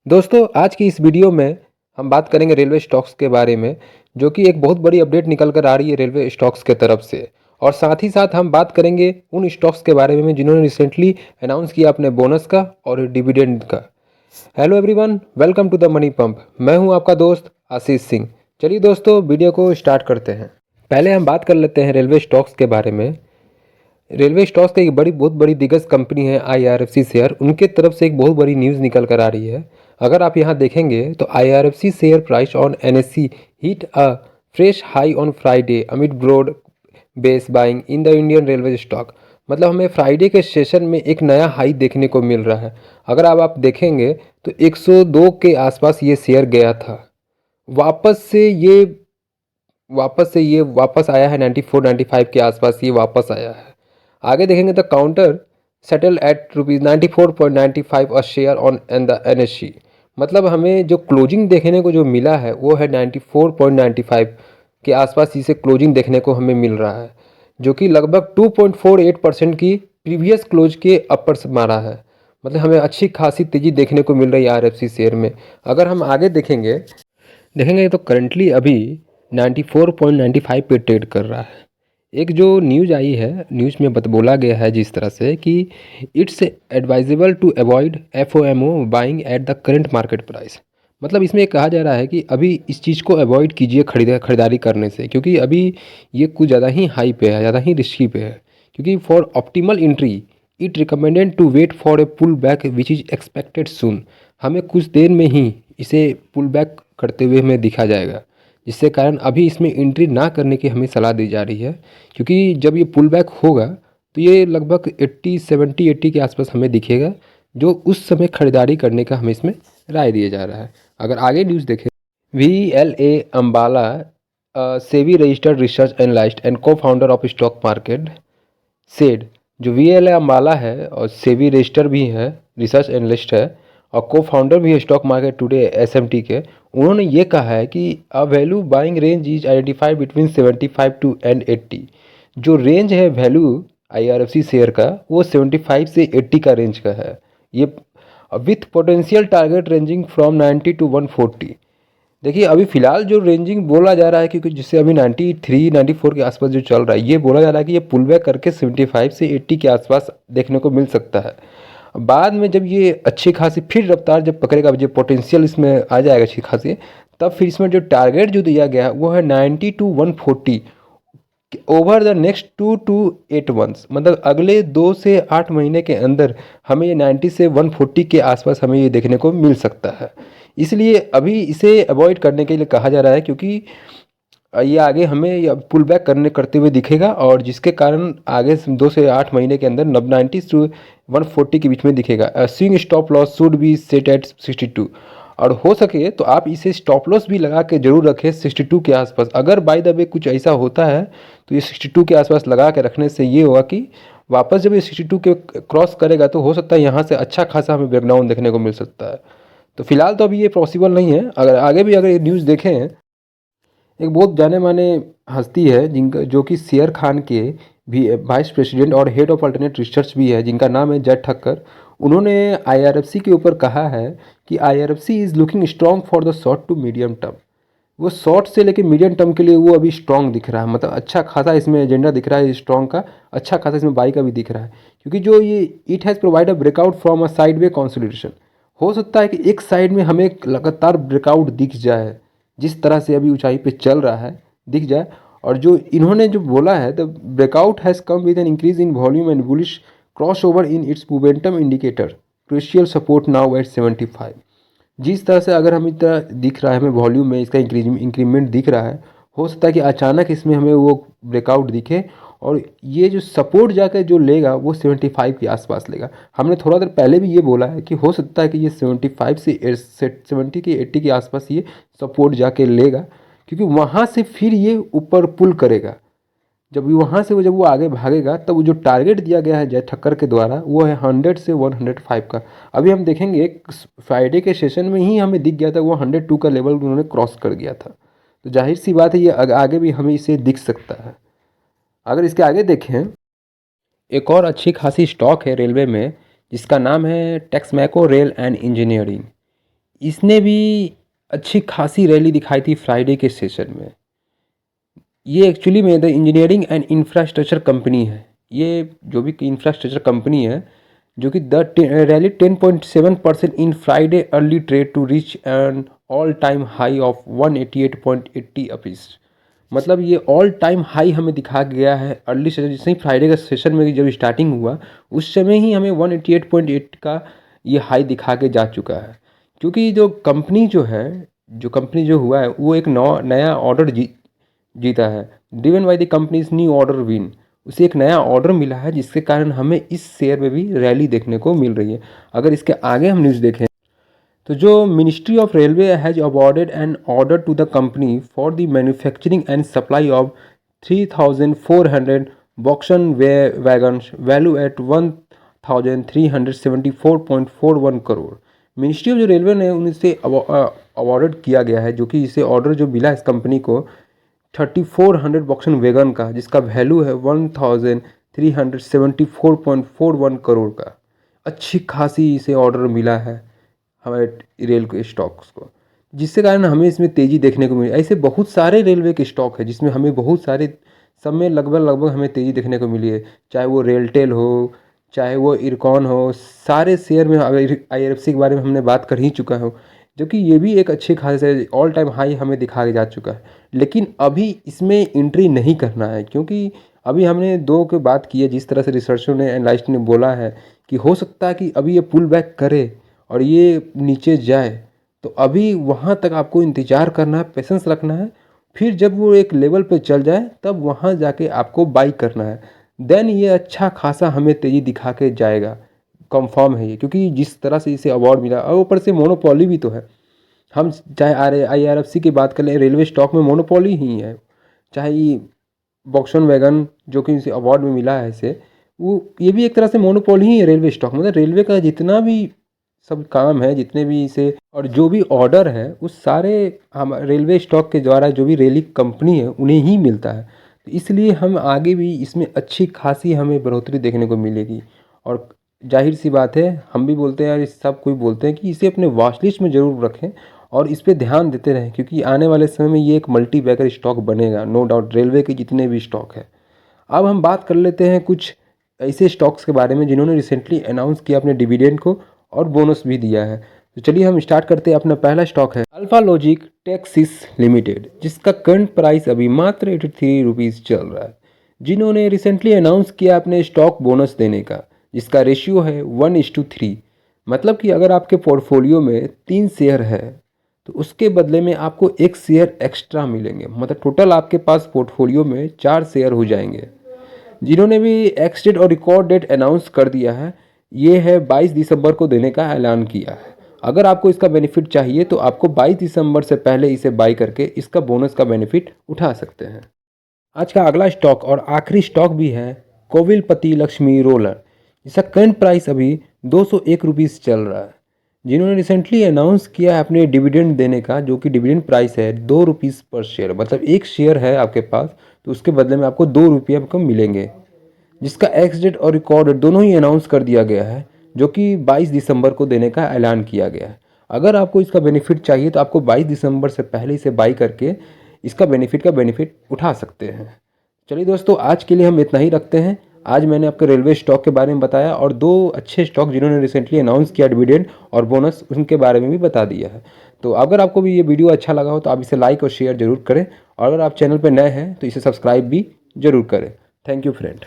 दोस्तों आज की इस वीडियो में हम बात करेंगे रेलवे स्टॉक्स के बारे में, जो कि एक बहुत बड़ी अपडेट निकल कर आ रही है रेलवे स्टॉक्स के तरफ से। और साथ ही साथ हम बात करेंगे उन स्टॉक्स के बारे में जिन्होंने रिसेंटली अनाउंस किया अपने बोनस का और डिविडेंड का। Hello everyone, welcome to the money pump. मैं हूं आपका दोस्त आशीष सिंह। चलिए दोस्तों, वीडियो को स्टार्ट करते हैं। पहले हम बात कर लेते हैं रेलवे स्टॉक्स के बारे में। रेलवे स्टॉक्स की एक बहुत बड़ी दिग्गज कंपनी है आईआरएफसी शेयर, उनके तरफ से एक बहुत बड़ी न्यूज़ निकल कर आ रही है। अगर आप यहाँ देखेंगे तो IRFC share price on NSC hit a fresh high on Friday amid broad base buying in the Indian railway stock. मतलब हमें फ्राइडे के सेशन में एक नया हाई देखने को मिल रहा है। अगर आप देखेंगे तो 102 के आसपास ये शेयर गया था। वापस आया है 94 95 के आसपास ये वापस आया है। आगे देखेंगे तो counter settle at ₹94.95 a share on an the NSC. मतलब हमें जो क्लोजिंग देखने को जो मिला है वो है 94.95 के आसपास इसे क्लोजिंग देखने को हमें मिल रहा है, जो कि लगभग 2.48% की प्रीवियस क्लोज के अपर से मारा है। मतलब हमें अच्छी खासी तेज़ी देखने को मिल रही है आरएफसी शेयर में। अगर हम आगे देखेंगे तो करंटली अभी 94.95 पे ट्रेड कर रहा है। एक जो न्यूज़ आई है, न्यूज़ में बोला गया है जिस तरह से कि it's advisable to avoid FOMO buying at the current market price. मतलब इसमें कहा जा रहा है कि अभी इस चीज़ को अवॉइड कीजिए खरीदारी करने से, क्योंकि अभी ये कुछ ज़्यादा ही हाई पे है, ज़्यादा ही रिस्की पे है। क्योंकि for optimal entry it recommended to wait for a pull back which is expected soon. हमें कुछ देर में ही इसे पुल बैक करते हुए हमें दिखा जाएगा, जिससे कारण अभी इसमें एंट्री ना करने की हमें सलाह दी जा रही है। क्योंकि जब ये पुल बैक होगा तो ये लगभग 80 के आसपास हमें दिखेगा, जो उस समय खरीदारी करने का हमें इसमें राय दिया जा रहा है। अगर आगे न्यूज़ देखें, VLA Ambala SEBI registered research analyst and co founder of stock market said. जो VLA अम्बाला है और सेबी रजिस्टर भी है, रिसर्च एनालिस्ट है और को फाउंडर भी है स्टॉक मार्केट टुडे SMT के। उन्होंने ये कहा है कि a value buying range is identified between 75 to and 80। जो रेंज है वैल्यू IRFC शेयर का वो 75 से 80 का रेंज का है। ये with potential target ranging from 90 to 140। देखिए अभी फ़िलहाल जो रेंजिंग बोला जा रहा है, क्योंकि जिससे अभी 93 94 के आसपास जो चल रहा है, ये बोला जा रहा है कि ये पुल बैक करके 75 से 80 के आसपास देखने को मिल सकता है। बाद में जब ये अच्छी खासी फिर रफ्तार जब पकड़ेगा, जो पोटेंशियल इसमें आ जाएगा अच्छी खासी, तब फिर इसमें जो टारगेट जो दिया गया है वो है 90 to 140 over the next 2 to 8 months. मतलब अगले 2 से 8 महीने के अंदर हमें ये 90 से 140 के आसपास हमें ये देखने को मिल सकता है। इसलिए अभी इसे अवॉइड करने के लिए कहा जा रहा है, क्योंकि ये आगे हमें पुल बैक करते हुए दिखेगा, और जिसके कारण आगे 2 से 8 महीने के अंदर 90 टू 140 के बीच में दिखेगा। Swing stop loss should be set at 62। और हो सके तो आप इसे स्टॉप लॉस भी लगा के ज़रूर रखें 62 के आसपास। अगर बाय द वे कुछ ऐसा होता है तो ये 62 के आसपास लगा के रखने से ये होगा कि वापस जब ये 62 के क्रॉस करेगा तो हो सकता है यहाँ से अच्छा खासा हमें ब्रेकडाउन देखने को मिल सकता है। तो फिलहाल तो अभी ये पॉसिबल नहीं है। अगर ये न्यूज़ देखें, एक बहुत जाने माने हस्ती है जिनका, जो कि शेयर खान के भी वाइस प्रेसिडेंट और हेड ऑफ अल्टरनेट रिसर्च भी है, जिनका नाम है जय ठक्कर। उन्होंने आईआरएफसी के ऊपर कहा है कि IRFC is looking strong for the short to medium term. वो शॉर्ट से लेकर मीडियम टर्म के लिए वो अभी स्ट्रॉन्ग दिख रहा है। मतलब अच्छा खासा इसमें एजेंडा दिख रहा है स्ट्रॉन्ग का, अच्छा खासा इसमें बाई का भी दिख रहा है। क्योंकि जो ये it has provide a breakout from a side way consolidation. हो सकता है कि एक साइड में हमें एक लगातार ब्रेकआउट दिख जाए, जिस तरह से अभी ऊंचाई पे चल रहा है दिख जाए। और जो इन्होंने जो बोला है, the breakout has come with an increase in volume and bullish cross over in its momentum indicator crucial support now at 75। जिस तरह से अगर हम इतना दिख रहा है, हमें वॉल्यूम में इसका इंक्रीमेंट दिख रहा है, हो सकता है कि अचानक इसमें हमें वो ब्रेकआउट दिखे और ये जो सपोर्ट जाकर जो लेगा वो 75 के आसपास लेगा। हमने थोड़ा देर पहले भी ये बोला है कि हो सकता है कि ये 75 से 70 के 80 के आसपास ये सपोर्ट जाके लेगा, क्योंकि वहाँ से फिर ये ऊपर पुल करेगा। जब वहाँ से जब वो आगे भागेगा तब जो टारगेट दिया गया है जय ठक्कर के द्वारा वो है 100 से 105 का। अभी हम देखेंगे फ्राइडे के सेशन में ही हमें दिख गया था वो 102 का लेवल उन्होंने क्रॉस कर दिया था। तो जाहिर सी बात है ये आगे भी हमें इसे दिख सकता है। अगर इसके आगे देखें, एक और अच्छी खासी स्टॉक है रेलवे में जिसका नाम है टेक्समैको रेल एंड इंजीनियरिंग। इसने भी अच्छी खासी रैली दिखाई थी फ्राइडे के सेशन में। ये एक्चुअली में the engineering and infrastructure company है। ये जो भी इंफ्रास्ट्रक्चर कंपनी है जो कि the rally 10.7% in Friday early trade to reach an all time high of 188.80 apiece. मतलब ये ऑल टाइम हाई हमें दिखा गया है अर्ली सेशन, जिससे ही फ्राइडे का सेशन में जब स्टार्टिंग हुआ उस समय ही हमें 188.8 का ये हाई दिखा के जा चुका है। क्योंकि जो कंपनी जो हुआ है वो एक नया ऑर्डर जीता है। Driven by the companies new order win, उसे एक नया ऑर्डर मिला है जिसके कारण हमें इस शेयर में भी रैली देखने को मिल रही है। अगर इसके आगे हम न्यूज़ देखें तो जो ministry of railway has awarded an order to the company for the manufacturing and supply of 3,400 BOXN wagons value at 1,374.41 crore. Ministry of जो रेलवे ने उनसे अवॉर्डेड किया गया है, जो कि इसे ऑर्डर जो मिला इस कंपनी को 3,400 बॉक्सन वैगन का, जिसका वैल्यू है 1,374.41 करोड़ का। अच्छी खासी इसे ऑर्डर मिला है हमारे रेल के स्टॉक्स को, जिसके कारण हमें इसमें तेज़ी देखने को मिली। ऐसे बहुत सारे रेलवे के स्टॉक है जिसमें हमें बहुत सारे सब में लगभग हमें तेज़ी देखने को मिली है, चाहे वो रेलटेल हो, चाहे वो इरकॉन हो। सारे शेयर में IRFC के बारे में हमने बात कर ही चुका हूँ, जो कि ये भी एक अच्छे खासे ऑल टाइम हाई हमें दिखा के जा चुका है। लेकिन अभी इसमें एंट्री नहीं करना है, क्योंकि अभी हमने दो की बात की है, जिस तरह से रिसर्चर ने एनालिस्ट ने बोला है कि हो सकता है कि अभी ये पुल बैक करे और ये नीचे जाए, तो अभी वहाँ तक आपको इंतज़ार करना है, पेशेंस रखना है। फिर जब वो एक लेवल पे चल जाए तब वहाँ जाके आपको बाई करना है। देन ये अच्छा खासा हमें तेज़ी दिखा के जाएगा, कंफर्म है ये, क्योंकि जिस तरह से इसे अवार्ड मिला और ऊपर से मोनोपोली भी तो है। हम चाहे IRFC की बात कर लें, रेलवे स्टॉक में मोनोपोली ही है। चाहे बॉक्सन वैगन जो कि इसे अवार्ड में मिला है इसे, वो ये भी एक तरह से मोनोपोली ही है रेलवे स्टॉक। मतलब रेलवे का जितना भी सब काम है, जितने भी इसे और जो भी ऑर्डर है, उस सारे हम रेलवे स्टॉक के द्वारा जो भी रेली कंपनी है उन्हें ही मिलता है। तो इसलिए हम आगे भी इसमें अच्छी खासी हमें बढ़ोतरी देखने को मिलेगी। और जाहिर सी बात है, हम भी बोलते हैं, यार सब कोई बोलते हैं कि इसे अपने वॉच लिस्ट में ज़रूर रखें और इस पे ध्यान देते रहें, क्योंकि आने वाले समय में ये एक मल्टी बैगर स्टॉक बनेगा, नो डाउट, रेलवे के जितने भी स्टॉक है। अब हम बात कर लेते हैं कुछ ऐसे स्टॉक्स के बारे में जिन्होंने रिसेंटली अनाउंस किया अपने डिविडेंड को और बोनस भी दिया है। तो चलिए हम स्टार्ट करते हैं। अपना पहला स्टॉक है अल्फा लॉजिक टेक्सिस लिमिटेड, जिसका करंट प्राइस अभी मात्र 83 रुपीज़ चल रहा है। जिन्होंने रिसेंटली अनाउंस किया अपने स्टॉक बोनस देने का, जिसका रेशियो है 1:3। मतलब कि अगर आपके पोर्टफोलियो में 3 शेयर है तो उसके बदले में आपको 1 शेयर एक्स्ट्रा मिलेंगे। मतलब टोटल आपके पास पोर्टफोलियो में 4 शेयर हो जाएंगे। जिन्होंने भी एक्स डेट और रिकॉर्ड डेट अनाउंस कर दिया है, ये है 22 दिसंबर को देने का ऐलान किया है। अगर आपको इसका बेनिफिट चाहिए तो आपको 22 दिसंबर से पहले इसे बाई करके इसका बोनस का बेनिफिट उठा सकते हैं। आज का अगला स्टॉक और आखिरी स्टॉक भी है कोविलपति लक्ष्मी रोलर, जिसका करंट प्राइस अभी 201 रुपीज़ चल रहा है। जिन्होंने रिसेंटली अनाउंस किया है अपने डिविडेंड देने का, जो कि डिविडेंड प्राइस है 2 रुपीज़ पर शेयर। मतलब एक शेयर है आपके पास तो उसके बदले में आपको 2 रुपये आपको मिलेंगे, जिसका एक्स डेट और रिकॉर्ड डेट दोनों ही अनाउंस कर दिया गया है, जो कि 22 दिसंबर को देने का ऐलान किया गया है। अगर आपको इसका बेनिफिट चाहिए तो आपको 22 दिसंबर से पहले इसे बाई करके इसका बेनिफिट उठा सकते हैं। चलिए दोस्तों, आज के लिए हम इतना ही रखते हैं। आज मैंने आपको रेलवे स्टॉक के बारे में बताया और 2 अच्छे स्टॉक जिन्होंने रिसेंटली अनाउंस किया डिविडेंड और बोनस, उनके बारे में भी बता दिया है। तो अगर आपको भी ये वीडियो अच्छा लगा हो तो आप इसे लाइक और शेयर जरूर करें, और अगर आप चैनल पर नए हैं तो इसे सब्सक्राइब भी जरूर करें। Thank you friend.